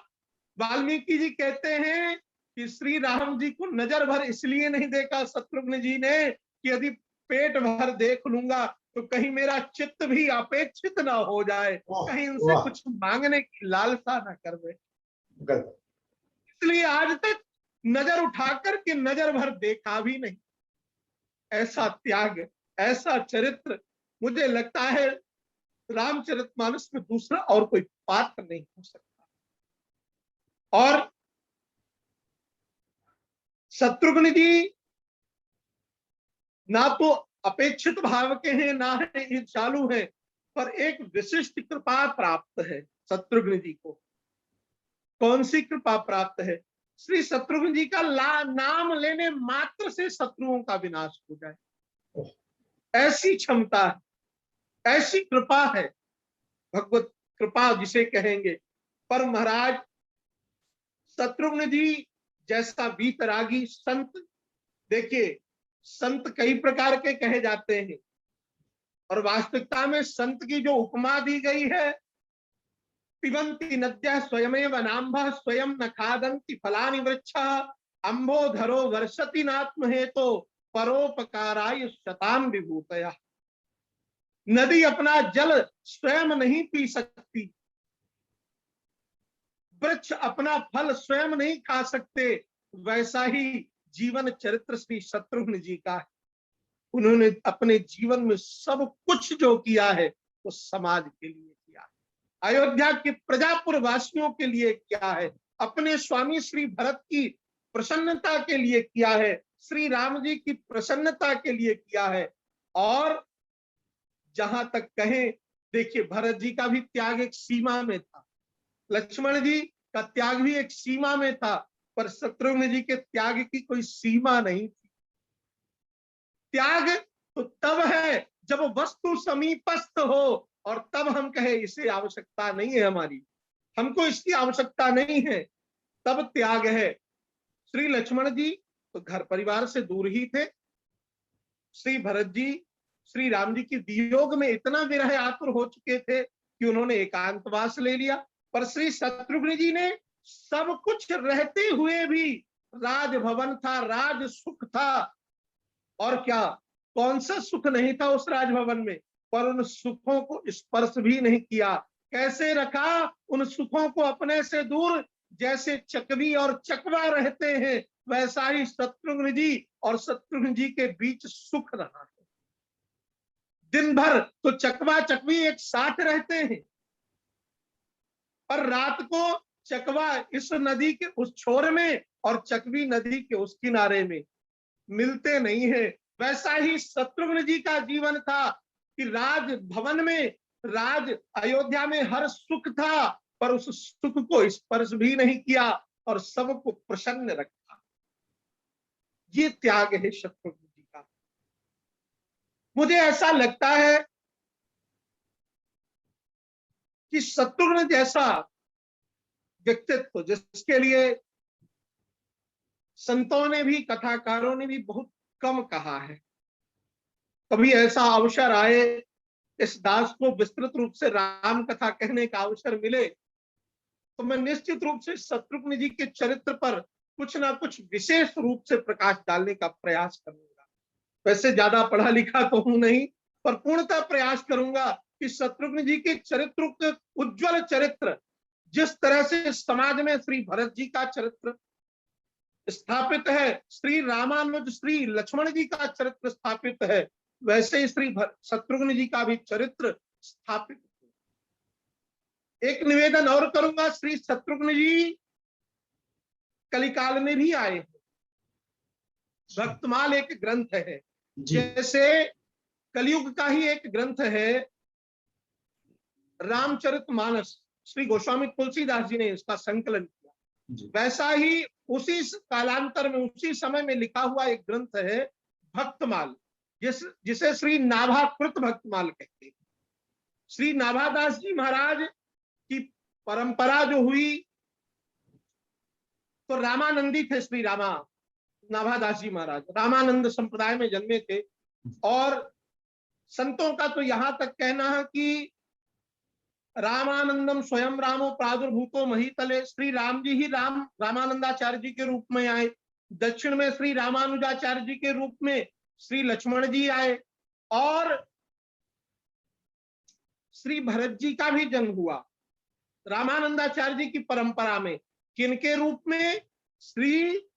वाल्मीकि जी कहते हैं कि श्री राम जी को नजर भर इसलिए नहीं देखा शत्रुघ्न जी ने कि यदि पेट भर देख लूंगा तो कहीं मेरा चित्त भी अपेक्षित ना हो जाए, कहीं उनसे कुछ मांगने की लालसा ना कर बैठे। इसलिए आज तक नजर उठा करके नजर भर देखा भी नहीं। ऐसा त्याग, ऐसा चरित्र मुझे लगता है रामचरितमानस में दूसरा और कोई पात्र नहीं हो सकता। और शत्रुघ्न जी ना तो अपेक्षित भाव के हैं, ना है ईर्ष्यालु हैं, पर एक विशिष्ट कृपा प्राप्त है शत्रुघ्न जी को। कौन सी कृपा प्राप्त है? श्री शत्रुघ्न जी का नाम लेने मात्र से शत्रुओं का विनाश हो जाए, ऐसी क्षमता है, ऐसी कृपा है, भगवत कृपा जिसे कहेंगे। पर महाराज शत्रुघ्न जी जैसा वीतरागी संत, देखिए संत कई प्रकार के कहे जाते हैं, और वास्तविकता में संत की जो उपमा दी गई है, पिबन्ति नद्यः स्वयमेव नाम्भः स्वयं न खादन्ति फलानि वृक्षः अम्बोधरो वर्षति नात्महेतो परोपकाराय शतान् विभूतयः। नदी अपना जल स्वयं नहीं पी सकती, वृक्ष अपना फल स्वयं नहीं खा सकते, वैसा ही जीवन चरित्र श्री शत्रुघ्न जी का है। उन्होंने अपने जीवन में सब कुछ जो किया है वो समाज के लिए किया है, अयोध्या के प्रजापुर वासियों के लिए किया है, अपने स्वामी श्री भरत की प्रसन्नता के लिए किया है, श्री राम जी की प्रसन्नता के लिए किया है। और जहां तक कहें, देखिए भरत जी का भी त्याग एक सीमा में था, लक्ष्मण जी का त्याग भी एक सीमा में था, पर शत्रुघ्न जी के त्याग की कोई सीमा नहीं थी। त्याग तो तब है जब वस्तु समीपस्थ हो, और तब हम कहे इसे आवश्यकता नहीं है, हमारी हमको इसकी आवश्यकता नहीं है, तब त्याग है। श्री लक्ष्मण जी तो घर परिवार से दूर ही थे, श्री भरत जी श्री राम जी की वियोग में इतना विरह आतुर हो चुके थे कि उन्होंने एकांतवास ले लिया। पर श्री शत्रुघ्न जी ने सब कुछ रहते हुए भी, राजभवन था, राज सुख था, और क्या कौन सा सुख नहीं था उस राजभवन में, पर उन सुखों को स्पर्श भी नहीं किया। कैसे रखा उन सुखों को अपने से दूर, जैसे चकवी और चकवा रहते हैं, वैसा ही शत्रुघ्न जी और शत्रुघ्न जी के बीच सुख रहा है। दिन भर तो चकवा चकवी एक साथ रहते हैं, पर रात को चकवा इस नदी के उस छोर में और चकवी नदी के उस किनारे में मिलते नहीं है। वैसा ही शत्रुघ्न जी का जीवन था कि राज भवन में, राज अयोध्या में हर सुख था, पर उस सुख को स्पर्श भी नहीं किया और सबको प्रसन्न रखा। ये त्याग है शत्रुघ्न जी का। मुझे ऐसा लगता है कि शत्रुघ्न जैसा व्यक्तित्व, जिसके लिए संतों ने भी, कथाकारों ने भी बहुत कम कहा है, कभी ऐसा अवसर आए, इस दास को विस्तृत रूप से राम कथा कहने का अवसर मिले, तो मैं निश्चित रूप से शत्रुघ्न जी के चरित्र पर कुछ ना कुछ विशेष रूप से प्रकाश डालने का प्रयास करूंगा। वैसे ज्यादा पढ़ा लिखा तो हूं नहीं, पर पूर्णतः प्रयास करूंगा कि शत्रुघ्न जी के चरित्र के उज्जवल चरित्र, जिस तरह से समाज में श्री भरत जी का चरित्र स्थापित है, श्री रामानुज श्री लक्ष्मण जी का चरित्र स्थापित है, वैसे ही श्री शत्रुघ्न जी का भी चरित्र स्थापित है। एक निवेदन और करूंगा, श्री शत्रुघ्न जी कलिकाल में भी आए हैं। भक्तमाल एक ग्रंथ है, जैसे कलयुग का ही एक ग्रंथ है रामचरितमानस, श्री गोस्वामी तुलसीदास जी ने इसका संकलन किया, वैसा ही उसी कालांतर में, उसी समय में लिखा हुआ एक ग्रंथ है भक्तमाल, जिसे श्री नाभाकृत भक्तमाल कहते हैं। श्री नाभादास जी महाराज की परंपरा जो हुई, तो रामानंदी थे श्री नाभादास जी महाराज, रामानंद संप्रदाय में जन्मे थे। और संतों का तो यहां तक कहना है कि रामानंदम स्वयं रामो प्रादुर्भूतो महीतले, श्री राम जी ही रामानंदाचार्य जी के रूप में आए, दक्षिण में श्री रामानुजाचार्य जी के रूप में श्री लक्ष्मण जी आए, और श्री भरत जी का भी जन्म हुआ रामानंदाचार्य जी की परंपरा में। किनके रूप में? श्री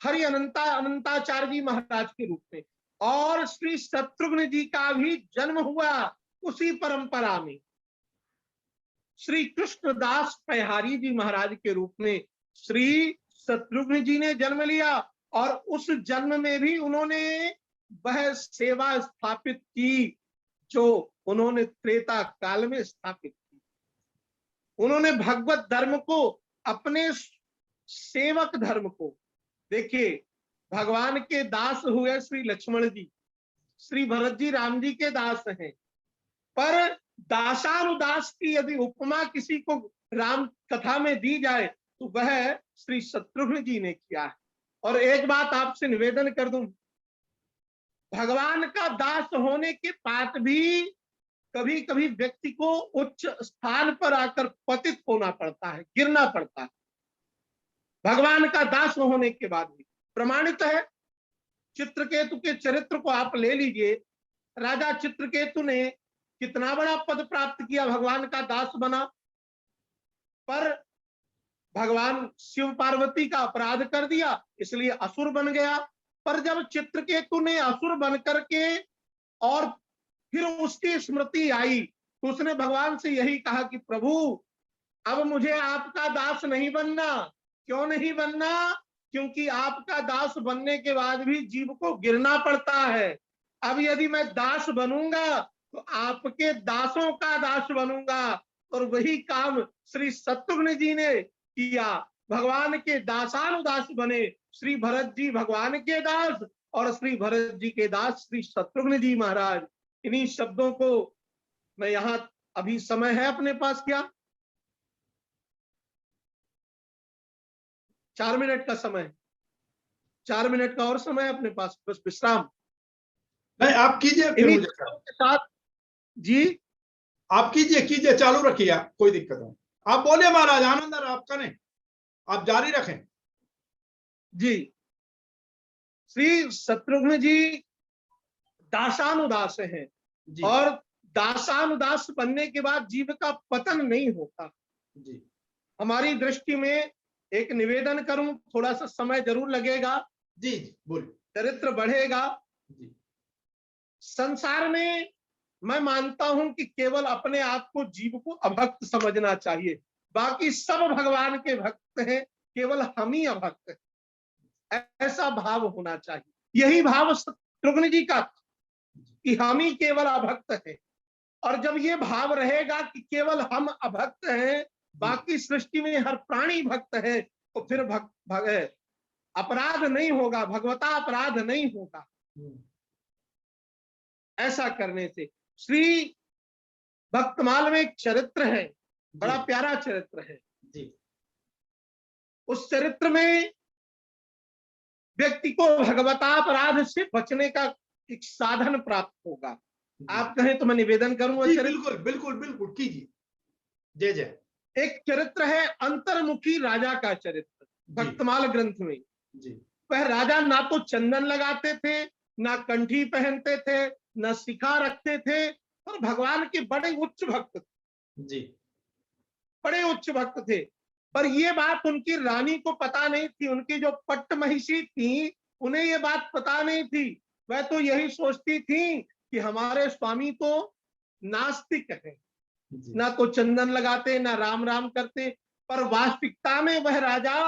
हरि अनंताचार्य जी महाराज के रूप में। और श्री शत्रुघ्न जी का भी जन्म हुआ उसी परंपरा में, श्री कृष्णदास पहारी जी महाराज के रूप में श्री शत्रुघ्न जी ने जन्म लिया। और उस जन्म में भी उन्होंने वह सेवा स्थापित की जो उन्होंने त्रेता काल में स्थापित की। उन्होंने भगवत धर्म को, अपने सेवक धर्म को, देखिए भगवान के दास हुए श्री लक्ष्मण जी, श्री भरत जी राम जी के दास हैं, पर दासानुदास की यदि उपमा किसी को राम कथा में दी जाए तो वह श्री शत्रुघ्न जी ने किया है। और एक बात आपसे निवेदन कर दूं, भगवान का दास होने के बाद भी कभी कभी व्यक्ति को उच्च स्थान पर आकर पतित होना पड़ता है, गिरना पड़ता है। भगवान का दास होने के बाद भी प्रमाणित है। चित्रकेतु के चरित्र को आप ले लीजिए, राजा चित्रकेतु ने कितना बड़ा पद प्राप्त किया, भगवान का दास बना, पर भगवान शिव पार्वती का अपराध कर दिया, इसलिए असुर बन गया। पर जब चित्रकेतु ने असुर बन करके और फिर उसकी स्मृति आई तो उसने भगवान से यही कहा कि प्रभु अब मुझे आपका दास नहीं बनना। क्यों नहीं बनना? क्योंकि आपका दास बनने के बाद भी जीव को गिरना पड़ता है। अब यदि मैं दास बनूंगा तो आपके दासों का दास बनूंगा, और वही काम श्री शत्रुघ्न जी ने किया। भगवान के दासानुदास बने श्री भरत जी, भगवान के दास, और श्री भरत जी के दास श्री शत्रुघ्न जी महाराज। इन्हीं शब्दों को मैं यहां, अभी समय है अपने पास क्या? 4 मिनट का समय, 4 मिनट का और समय है अपने पास, बस विश्राम। नहीं, आप कीजिए फिर मुझे के साथ जी, आप कीजिए, चालू रखिए, कोई दिक्कत नहीं। आप बोलिए महाराज, आनंद है आपका, नहीं आप जारी रखें जी। श्री शत्रुघ्न जी दासानुदास हैं, और दासानुदास बनने के बाद जीव का पतन नहीं होता जी। हमारी दृष्टि में एक निवेदन करूं, थोड़ा सा समय जरूर लगेगा जी, बोलिए। चरित्र बढ़ेगा जी। संसार में। मैं मानता हूं कि केवल अपने आप को जीव को अभक्त समझना चाहिए, बाकी सब भगवान के भक्त हैं, केवल हम ही अभक्त हैं, ऐसा भाव होना चाहिए। यही भाव शत्रुघ्न जी का कि हम ही केवल अभक्त हैं, और जब ये भाव रहेगा कि केवल हम अभक्त हैं, बाकी सृष्टि में हर प्राणी भक्त है, तो फिर अपराध नहीं होगा, भगवता अपराध नहीं होगा। ऐसा करने से श्री भक्तमाल में एक चरित्र है, बड़ा प्यारा चरित्र है जी। उस चरित्र में व्यक्ति को भगवतापराध से बचने का एक साधन प्राप्त होगा। आप कहें तो मैं निवेदन करूंगा। बिल्कुल बिल्कुल बिल्कुल कीजिए, जय जय। एक चरित्र है अंतर्मुखी राजा का चरित्र, भक्तमाल ग्रंथ में जी। वह राजा ना तो चंदन लगाते थे, ना कंठी पहनते थे, ना शिखा रखते थे, और भगवान के बड़े उच्च भक्त थे जी, बड़े उच्च भक्त थे। पर ये बात उनकी रानी को पता नहीं थी, उनकी जो पट्ट महिषी थी उन्हें ये बात पता नहीं थी। वह तो यही सोचती थी कि हमारे स्वामी तो नास्तिक है, ना तो चंदन लगाते, ना राम राम करते, पर वास्तविकता में वह राजा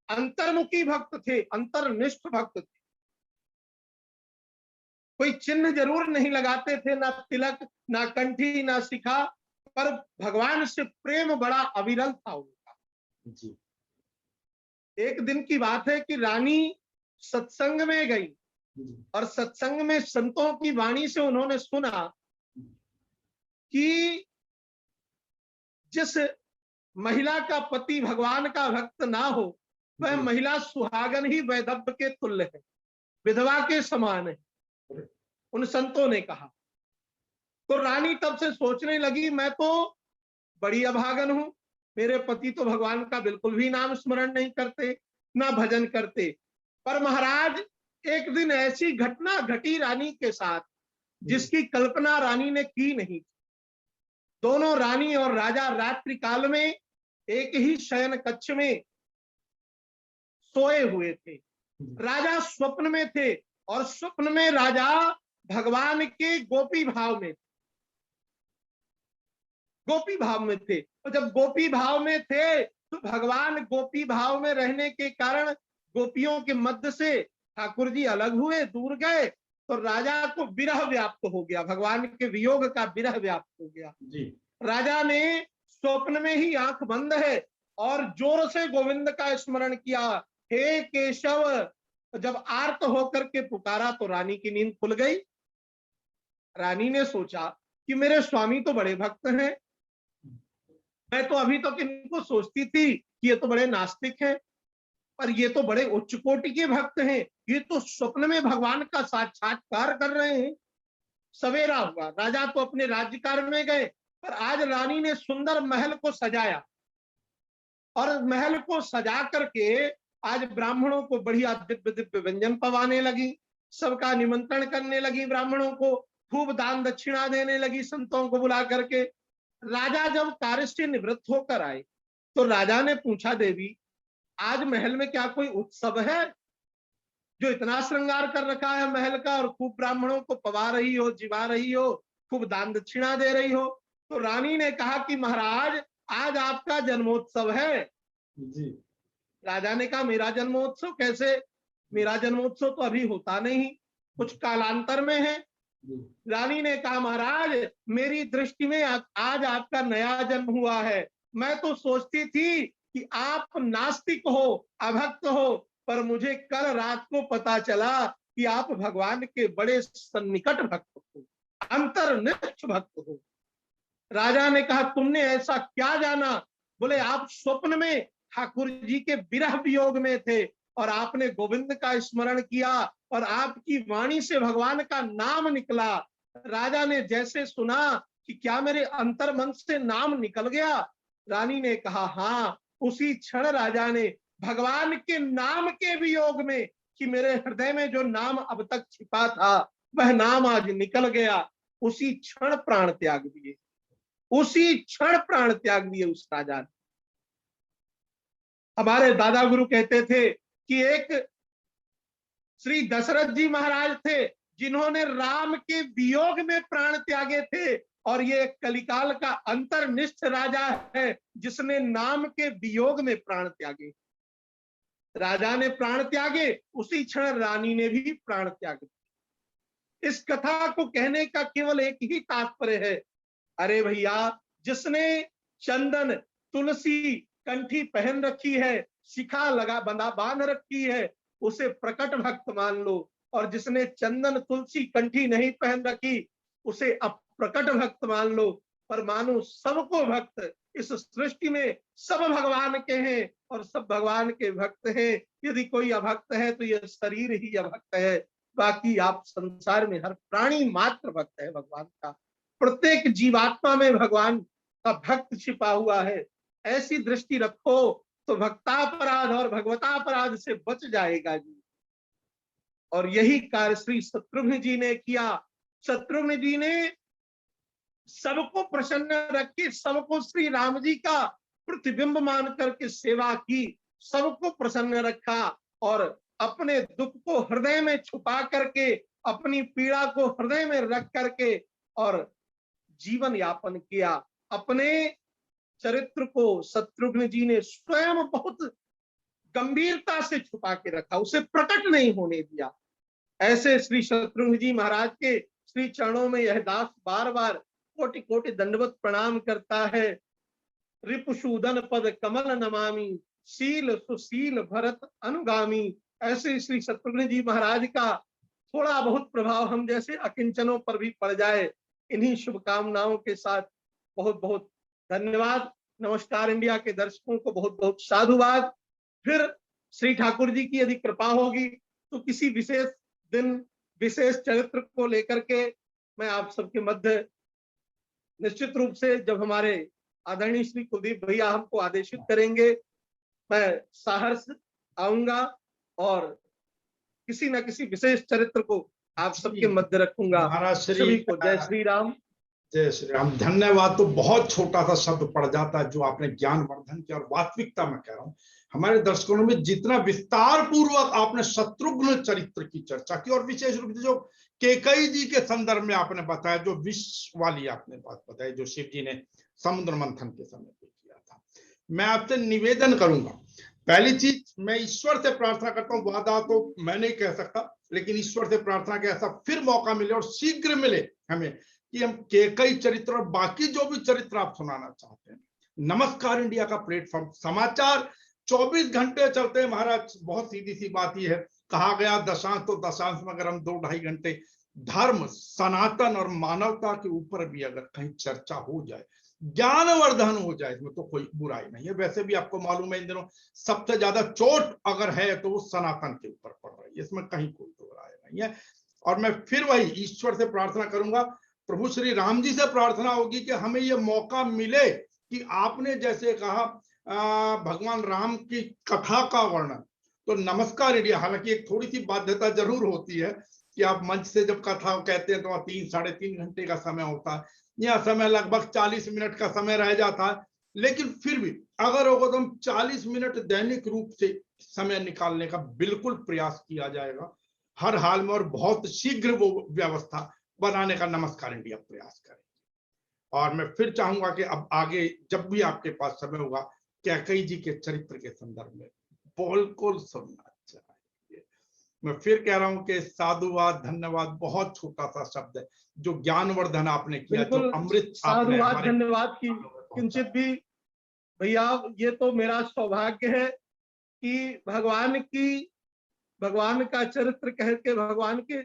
अंतर्मुखी भक्त थे, अंतर्निष्ठ भक्त थे। कोई चिन्ह जरूर नहीं लगाते थे, ना तिलक, ना कंठी, ना शिखा, पर भगवान से प्रेम बड़ा अविरल था उनका जी। एक दिन की बात है कि रानी सत्संग में गई, और सत्संग में संतों की वाणी से उन्होंने सुना कि जिस महिला का पति भगवान का भक्त ना हो, वह महिला सुहागन ही वैधव्य के तुल्य है, विधवा के समान है, उन संतों ने कहा। तो रानी तब से सोचने लगी, मैं तो बड़ी अभागन हूं, मेरे पति तो भगवान का बिल्कुल भी नाम स्मरण नहीं करते, ना भजन करते। पर महाराज एक दिन ऐसी घटना घटी रानी के साथ जिसकी कल्पना रानी ने की नहीं। दोनों रानी और राजा रात्रि काल में एक ही शयन कक्ष में सोए हुए थे। राजा स्वप्न में थे, और स्वप्न में राजा भगवान के गोपी भाव में, गोपी भाव में थे। और जब गोपी भाव में थे तो भगवान गोपी भाव में रहने के कारण गोपियों के मध्य से ठाकुर जी अलग हुए, दूर गए, तो राजा को विरह व्याप्त हो गया, भगवान के वियोग का विरह व्याप्त हो गया जी। राजा ने स्वप्न में ही आंख बंद है और जोर से गोविंद का स्मरण किया, हे केशव। जब आर्त होकर के पुकारा तो रानी की नींद खुल गई। रानी ने सोचा कि मेरे स्वामी तो बड़े भक्त हैं, मैं तो अभी तक इनको सोचती थी कि ये तो बड़े नास्तिक हैं, पर ये तो बड़े उच्च कोटि के भक्त हैं, ये तो स्वप्न में भगवान का साक्षात्कार कर रहे हैं। सवेरा हुआ, राजा तो अपने राज्यकाल में गए, पर आज रानी ने सुंदर महल को सजाया, और महल को सजा करके आज ब्राह्मणों को बढ़िया दिव्य दिव्य व्यंजन पवाने लगी, सबका निमंत्रण करने लगी ब्राह्मणों को। खूब दान दक्षिणा देने लगी संतों को बुला करके। राजा जब कार्य से निवृत्त होकर आए तो राजा ने पूछा, देवी आज महल में क्या कोई उत्सव है जो इतना श्रृंगार कर रखा है महल का, और खूब ब्राह्मणों को पवा रही हो, जिवा रही हो, खूब दान दक्षिणा दे रही हो? तो रानी ने कहा कि महाराज आज आपका जन्मोत्सव है। जी। राजा ने कहा, मेरा जन्मोत्सव कैसे? मेरा जन्मोत्सव तो अभी होता नहीं, कुछ कालांतर में है। रानी ने कहा, महाराज मेरी दृष्टि में आज आपका नया जन्म हुआ है। मैं तो सोचती थी कि आप नास्तिक हो, अभक्त हो, पर मुझे कल रात को पता चला कि आप भगवान के बड़े सन्निकट भक्त हो, अंतर्निष्ठ भक्त हो। राजा ने कहा, तुमने ऐसा क्या जाना? बोले, आप स्वप्न में ठाकुर जी के विरह वियोग में थे और आपने गोविंद का स्मरण किया और आपकी वाणी से भगवान का नाम निकला। राजा ने जैसे सुना कि क्या मेरे अंतर मन से नाम निकल गया? रानी ने कहा, हाँ। उसी क्षण राजा ने भगवान के नाम के वियोग में, कि मेरे हृदय में जो नाम अब तक छिपा था वह नाम आज निकल गया, उसी क्षण प्राण त्याग दिए। उसी क्षण प्राण त्याग दिए उस राजा ने। हमारे दादा गुरु कहते थे कि एक श्री दशरथ जी महाराज थे जिन्होंने राम के वियोग में प्राण त्यागे थे, और ये कलिकाल का अंतर्निष्ठ राजा है जिसने नाम के वियोग में प्राण त्यागे। राजा ने प्राण त्यागे, उसी क्षण रानी ने भी प्राण त्याग दिया। इस कथा को कहने का केवल एक ही तात्पर्य है, अरे भैया, जिसने चंदन तुलसी कंठी पहन रखी है, शिखा लगा बंधा बांध रखी है, उसे प्रकट भक्त मान लो, और जिसने चंदन तुलसी कंठी नहीं पहन रखी उसे अप्रकट भक्त मान लो। पर मानो सबको भक्त, इस सृष्टि में सब भगवान के हैं और सब भगवान के भक्त हैं। यदि कोई अभक्त है तो यह शरीर ही अभक्त है, बाकी आप संसार में हर प्राणी मात्र भक्त है भगवान का। प्रत्येक जीवात्मा में भगवान का भक्त छिपा हुआ है। ऐसी दृष्टि रखो तो भक्तापराध और भगवतापराध से बच जाएगा जी। और यही कार्य श्री शत्रुघ्न जी ने किया। शत्रुघ्न जी ने सबको प्रसन्न रख के, सबको श्री राम जी का प्रतिबिंब मान करके सेवा की, सबको प्रसन्न रखा और अपने दुख को हृदय में छुपा करके, अपनी पीड़ा को हृदय में रख करके और जीवन यापन किया। अपने चरित्र को शत्रुघ्न जी ने स्वयं बहुत गंभीरता से छुपा के रखा, उसे प्रकट नहीं होने दिया। ऐसे श्री शत्रुघ्न जी महाराज के श्री चरणों में यह दास बार बार कोटि कोटि दंडवत प्रणाम करता है। रिपुसूदन पद कमल नमामि, शील सुशील भरत अनुगामी। ऐसे श्री शत्रुघ्न जी महाराज का थोड़ा बहुत प्रभाव हम जैसे अकिंचनों पर भी पड़ जाए, इन्हीं शुभकामनाओं के साथ बहुत बहुत धन्यवाद। नमस्कार इंडिया के दर्शकों को बहुत बहुत साधुवाद। फिर श्री ठाकुर जी की यदि कृपा होगी तो किसी विशेष दिन विशेष चरित्र को लेकर के मैं आप सबके मध्य निश्चित रूप से, जब हमारे आदरणीय श्री कुलदीप भैया हमको आदेशित करेंगे, मैं सहर्ष आऊंगा और किसी न किसी विशेष चरित्र को आप सबके मध्य रखूंगा। महाराज सभी को जय श्री राम। जय श्री राम। धन्यवाद तो बहुत छोटा सा शब्द पड़ जाता है जो आपने ज्ञान वर्धन किया, और वास्तविकता मैं कह रहा हूँ हमारे दर्शकों में जितना विस्तार पूर्वक आपने शत्रुघ्न चरित्र की चर्चा की, और विशेष रूप से जो केकई जी के संदर्भ में आपने बताया, जो विष वाली आपने बात बताई जो शिव जी ने समुद्र मंथन के समय पे किया था, मैं आपसे निवेदन करूंगा, पहली चीज मैं ईश्वर से प्रार्थना करता हूँ, वादा तो मैं नहीं कह सकता, लेकिन ईश्वर से प्रार्थना कि ऐसा फिर मौका मिले और शीघ्र मिले हमें कि हम केकई चरित्र और बाकी जो भी चरित्र आप सुनाना चाहते हैं। नमस्कार इंडिया का प्लेटफॉर्म, समाचार 24 घंटे चलते हैं महाराज। बहुत सीधी सी बात यह है, कहा गया दशांश तो दशांश में अगर हम 2-2.5 घंटे धर्म सनातन और मानवता के ऊपर भी अगर कहीं चर्चा हो जाए, ज्ञानवर्धन हो जाए, इसमें तो कोई बुराई नहीं है। वैसे भी आपको मालूम है इन दिनों सबसे ज्यादा चोट अगर है तो वो सनातन के ऊपर पड़ रही है, इसमें कहीं कोई बुराई नहीं है। और मैं फिर वही ईश्वर से प्रार्थना करूंगा, प्रभु श्री राम जी से प्रार्थना होगी कि हमें ये मौका मिले कि आपने जैसे कहा भगवान राम की कथा का वर्णन, तो नमस्कार इंडिया, हालांकि एक थोड़ी सी बाध्यता जरूर होती है कि आप मंच से जब कथा कहते हैं तो वहाँ 3-3.5 घंटे का समय होता है, यहाँ समय लगभग 40 मिनट का समय रह जाता है। लेकिन फिर भी अगर होगा तो हम 40 मिनट दैनिक रूप से समय निकालने का बिल्कुल प्रयास किया जाएगा हर हाल में, और बहुत शीघ्र वो व्यवस्था बनाने का नमस्कार इंडिया प्रयास करेंगे। और मैं फिर चाहूंगा कि अब आगे जब भी आपके पास समय होगा, कैकेयी जी के चरित्र के संदर्भ में बिल्कुल सुनना चाहिए। मैं फिर कह रहा हूं कि साधुवाद, धन्यवाद बहुत छोटा सा शब्द है जो ज्ञानवर्धन आपने किया, जो अमृत साधुवाद धन्यवाद की किंचित भी भैया, ये तो मेरा सौभाग्य है कि भगवान का चरित्र कह के, भगवान के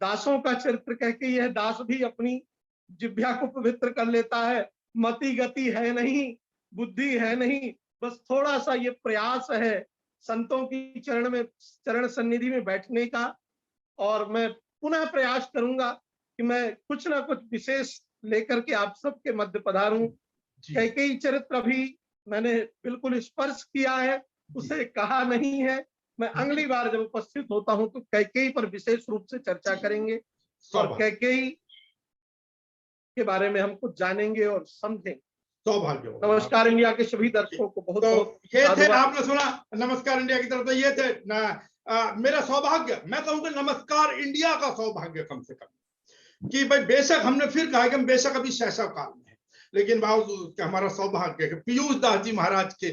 दासों का चरित्र कह के यह दास भी अपनी जिह्वा को पवित्र कर लेता है। मति गति है नहीं, बुद्धि है नहीं, बस थोड़ा सा ये प्रयास है संतों की चरण सन्निधि में बैठने का। और मैं पुनः प्रयास करूंगा कि मैं कुछ ना कुछ विशेष लेकर के आप सबके मध्य पधारूं। कैकेयी चरित्र अभी मैंने बिल्कुल स्पर्श किया है, उसे कहा नहीं है। मैं अगली बार जब उपस्थित होता हूं तो कैकेयी पर विशेष रूप से चर्चा करेंगे और कैकेयी के बारे में हम कुछ जानेंगे और समझेंगे। सौभाग्य। नमस्कार इंडिया के सभी दर्शकों को बहुत बहुत ये थे, आपने सुना नमस्कार इंडिया की तरफ से, ये थे मेरा सौभाग्य, मैं कहूँगा नमस्कार इंडिया का सौभाग्य कम से कम, कि भाई बेशक हमने फिर कहा कि हम बेशक अभी शैशव काल में है, लेकिन बावजूद हमारा सौभाग्य है कि पीयूष दास जी महाराज के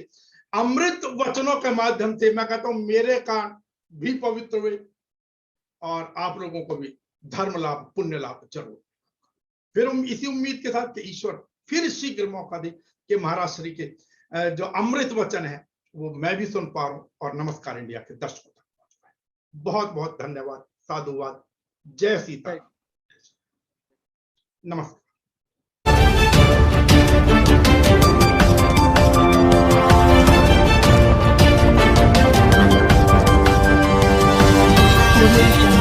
अमृत वचनों के माध्यम से मैं कहता हूं मेरे कान भी पवित्र हुए और आप लोगों को भी धर्म लाभ, पुण्य लाभ जरूर। फिर इसी उम्मीद के साथ कि ईश्वर फिर शीघ्र मौका दे कि महाराज श्री के जो अमृत वचन है वो मैं भी सुन पा रहा हूं और नमस्कार इंडिया के दर्शकों तक पहुंच पाए। बहुत बहुत धन्यवाद, साधुवाद, जय सीता, नमस्कार। Revolution.